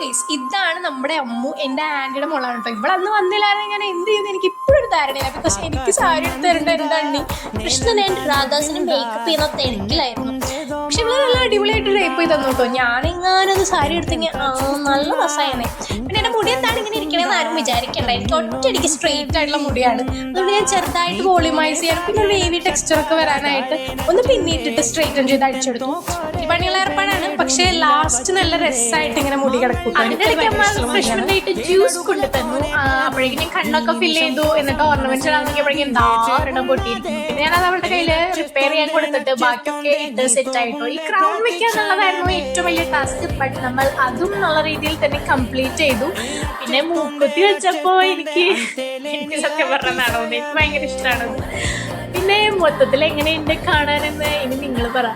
Guys, ഇതാണ് നമ്മുടെ അമ്മു, എൻ്റെ ആൻറ്റിയുടെ മോളാണ് കേട്ടോ. ഇവിടെ അന്ന് വന്നില്ലായിരുന്നു ഞാൻ എന്ത് ചെയ്യുന്നത് എനിക്ക് ഇപ്പോഴൊരു ധാരണയില്ല. ബിക്കോസ് എനിക്ക് സാരി എടുത്ത് തരേണ്ട എൻ്റെ അണ്ണി കൃഷ്ണൻ ആൻഡ് രാധാസിന് മേക്കപ്പ് ചെയ്യുന്ന തിരക്കിലായിരുന്നു. പക്ഷെ ഇവിടെ നല്ല അടിപൊളിയായിട്ട് ഡ്രേപ്പ് ചെയ്ത് തന്നു കേട്ടോ. ഞാനെങ്ങാനത് സാരി എടുത്തെങ്കിൽ നല്ല രസമായിരുന്നേ. പിന്നെ എൻ്റെ മുടി എന്താണ് ഇങ്ങനെ ഇരിക്കണമെന്ന് ആരും വിചാരിക്കണ്ട. എനിക്ക് ഒറ്റയടിക്ക് സ്ട്രെയിറ്റ് ആയിട്ടുള്ള മുടിയാണ്. അതുകൊണ്ട് ഞാൻ ചെറുതായിട്ട് വോളിമൈസ് ചെയ്യാൻ, പിന്നെ വേവി ടെക്സ്ചറൊക്കെ വരാനായിട്ട് ഒന്ന് പിന്നിട്ടിട്ട് സ്ട്രെയിറ്റൻ ചെയ്ത് അടിച്ചെടുത്തു. ഈ പണിയുള്ള ഏർപ്പാടാണ്, പക്ഷേ ലാസ്റ്റ് നല്ല രസമായിട്ട് ഇങ്ങനെ മുടി കിടക്കും. അതിൻ്റെ ഇടയ്ക്ക് അമ്മ ഫ്രഷ്മെന്റായിട്ട് ജ്യൂസ് കൊണ്ടു തന്നു. അപ്പോഴേക്കും കണ്ണൊക്കെ ഫില്ല് ചെയ്തു. എന്നിട്ട് ഓർണമെന്റ്സ് ഇടാൻ നോക്കിയപ്പോഴേക്കും എന്താ ഒരെണ്ണം പൊട്ടിയിരിക്കും. പിന്നെ ഞാനത് അവളുടെ കയ്യിൽ റിപ്പയർ ചെയ്യാൻ കൊടുത്തിട്ട് ബാക്കിയൊക്കെ ഇട്ട് സെറ്റ് ആയിട്ടോ. ഈ ക്രൗൺ വെക്കുക എന്നുള്ളതായിരുന്നു ഏറ്റവും വലിയ ടാസ്ക്. ബട്ട് നമ്മൾ അതും നല്ല രീതിയിൽ തന്നെ കംപ്ലീറ്റ് ചെയ്തു. പിന്നെ മൂക്കുത്തി വെച്ചപ്പോൾ എനിക്ക് സത്യം പറഞ്ഞതാണോ എനിക്ക് ഭയങ്കര ഇഷ്ടമാണ്. പിന്നെ മൊത്തത്തിൽ എങ്ങനെയുണ്ട് കാണാനെന്ന് ഇനി നിങ്ങൾ പറ.